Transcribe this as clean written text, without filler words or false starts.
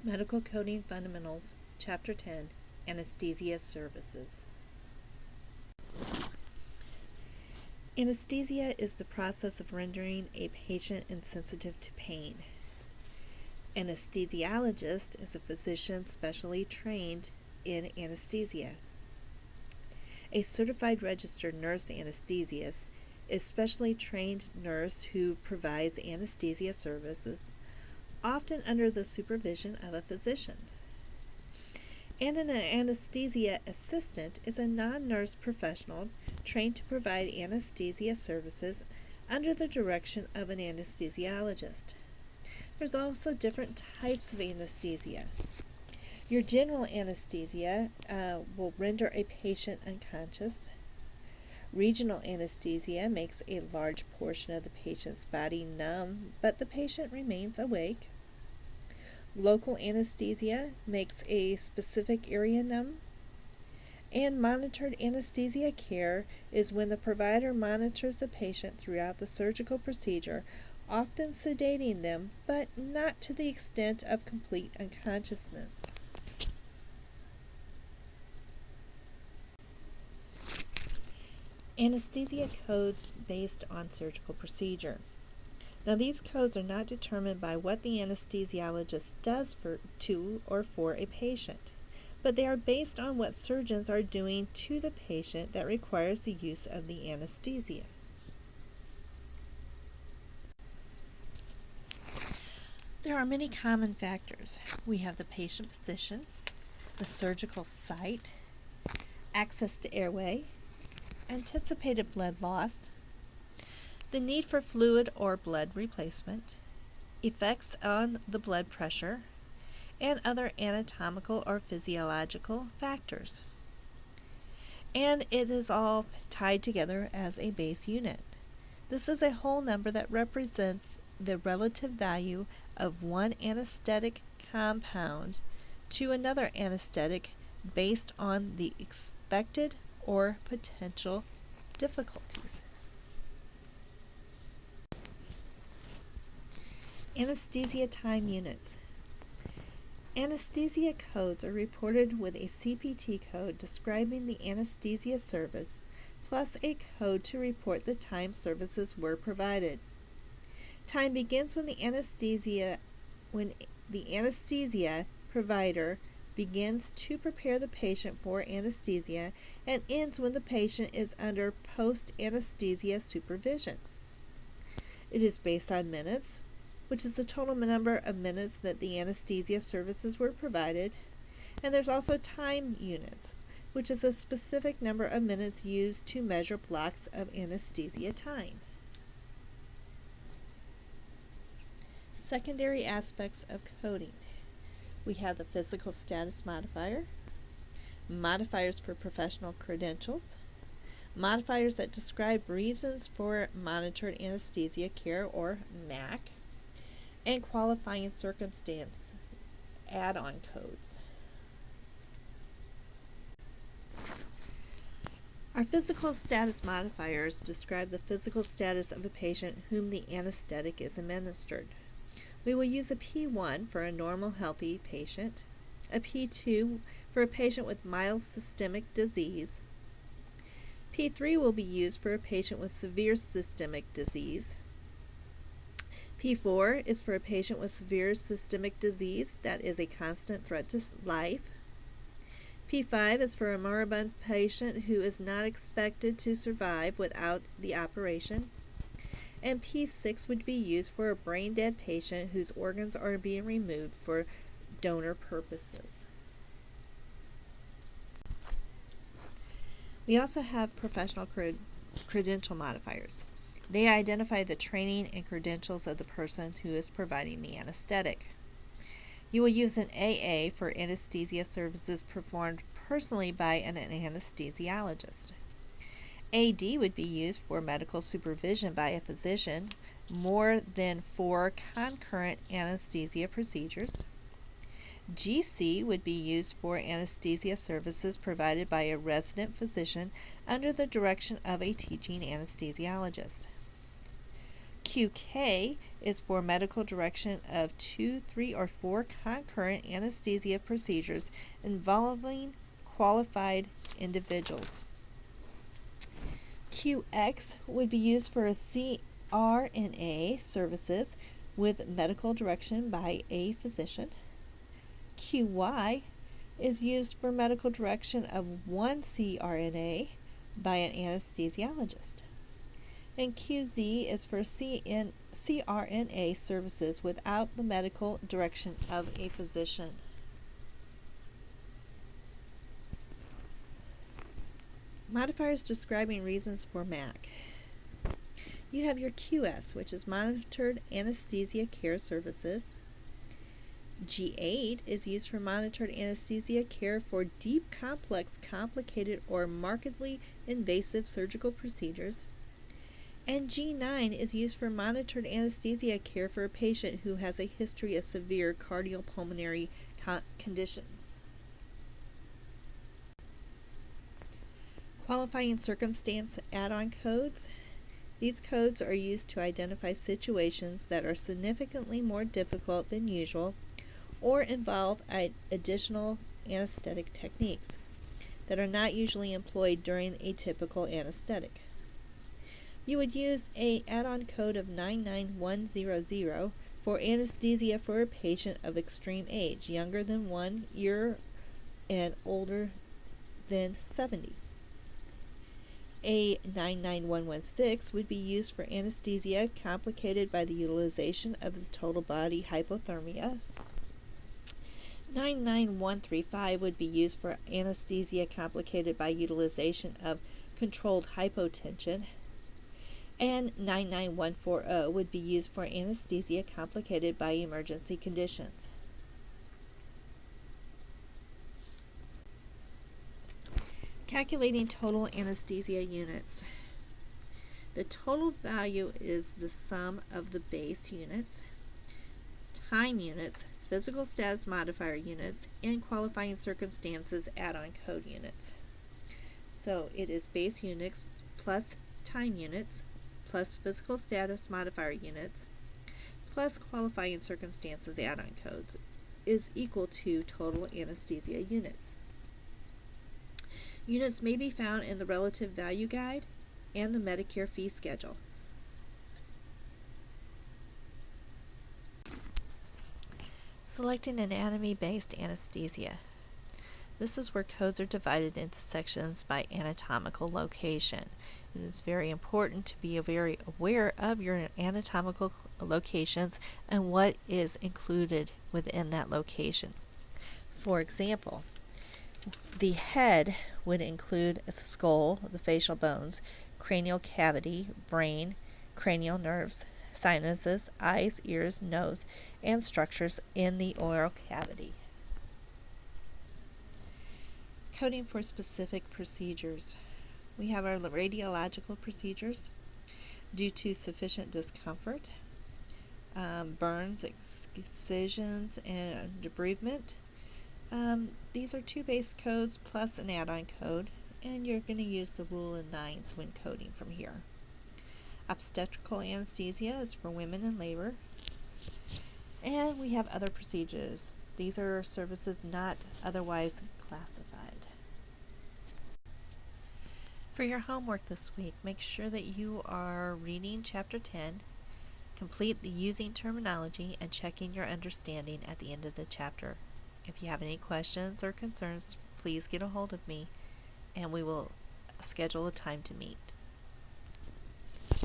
Medical Coding Fundamentals, Chapter 10, Anesthesia Services. Anesthesia is the process of rendering a patient insensitive to pain. Anesthesiologist is a physician specially trained in anesthesia. A certified registered nurse anesthesiast is a specially trained nurse who provides anesthesia services, often under the supervision of a physician. And an anesthesia assistant is a non-nurse professional trained to provide anesthesia services under the direction of an anesthesiologist. There's also different types of anesthesia. Your general anesthesia will render a patient unconscious. Regional anesthesia makes a large portion of the patient's body numb, but the patient remains awake. Local anesthesia makes a specific area numb. And monitored anesthesia care is when the provider monitors the patient throughout the surgical procedure, often sedating them, but not to the extent of complete unconsciousness. Anesthesia codes based on surgical procedure. Now, these codes are not determined by what the anesthesiologist does to or for a patient, but they are based on what surgeons are doing to the patient that requires the use of the anesthesia. There are many common factors. We have the patient position, the surgical site, access to airway, anticipated blood loss, the need for fluid or blood replacement, effects on the blood pressure, and other anatomical or physiological factors. And it is all tied together as a base unit. This is a whole number that represents the relative value of one anesthetic compound to another anesthetic based on the expected or potential difficulties. Anesthesia time units. Anesthesia codes are reported with a CPT code describing the anesthesia service, plus a code to report the time services were provided. Time begins when the anesthesia provider begins to prepare the patient for anesthesia and ends when the patient is under post-anesthesia supervision. It is based on minutes, which is the total number of minutes that the anesthesia services were provided, and there's also time units, which is a specific number of minutes used to measure blocks of anesthesia time. Secondary aspects of coding. We have the physical status modifier, modifiers for professional credentials, modifiers that describe reasons for monitored anesthesia care or MAC, and qualifying circumstances, add-on codes. Our physical status modifiers describe the physical status of a patient whom the anesthetic is administered. We will use a P1 for a normal healthy patient, a P2 for a patient with mild systemic disease, P3 will be used for a patient with severe systemic disease, P4 is for a patient with severe systemic disease that is a constant threat to life. P5 is for a moribund patient who is not expected to survive without the operation. And P6 would be used for a brain-dead patient whose organs are being removed for donor purposes. We also have professional credential modifiers. They identify the training and credentials of the person who is providing the anesthetic. You will use an AA for anesthesia services performed personally by an anesthesiologist. AD would be used for medical supervision by a physician, more than 4 concurrent anesthesia procedures. GC would be used for anesthesia services provided by a resident physician under the direction of a teaching anesthesiologist. QK is for medical direction of 2, 3, or 4 concurrent anesthesia procedures involving qualified individuals. QX would be used for a CRNA services with medical direction by a physician. QY is used for medical direction of 1 CRNA by an anesthesiologist. And QZ is for CRNA services without the medical direction of a physician. Modifiers describing reasons for MAC. You have your QS, which is monitored anesthesia care services. G8 is used for monitored anesthesia care for deep, complex, complicated, or markedly invasive surgical procedures. And G9 is used for monitored anesthesia care for a patient who has a history of severe cardiopulmonary conditions. Qualifying circumstance add-on codes. These codes are used to identify situations that are significantly more difficult than usual or involve additional anesthetic techniques that are not usually employed during a typical anesthetic. You would use an add-on code of 99100 for anesthesia for a patient of extreme age, younger than 1 year and older than 70. A 99116 would be used for anesthesia complicated by the utilization of the total body hypothermia. 99135 would be used for anesthesia complicated by utilization of controlled hypotension. And 99140 would be used for anesthesia complicated by emergency conditions. Calculating total anesthesia units. The total value is the sum of the base units, time units, physical status modifier units, and qualifying circumstances add-on code units. So it is base units plus time units plus physical status modifier units plus qualifying circumstances add-on codes is equal to total anesthesia units. Units may be found in the Relative Value Guide and the Medicare Fee Schedule. Selecting anatomy-based anesthesia. This is where codes are divided into sections by anatomical location. It is very important to be very aware of your anatomical locations and what is included within that location. For example, the head would include the skull, the facial bones, cranial cavity, brain, cranial nerves, sinuses, eyes, ears, nose, and structures in the oral cavity. Coding for specific procedures. We have our radiological procedures due to sufficient discomfort, burns, excisions, and debridement. These are 2 base codes plus an add-on code, and you're going to use the rule of 9s when coding from here. Obstetrical anesthesia is for women in labor. And we have other procedures. These are services not otherwise classified. For your homework this week, make sure that you are reading Chapter 10, complete the using terminology, and checking your understanding at the end of the chapter. If you have any questions or concerns, please get a hold of me, and we will schedule a time to meet.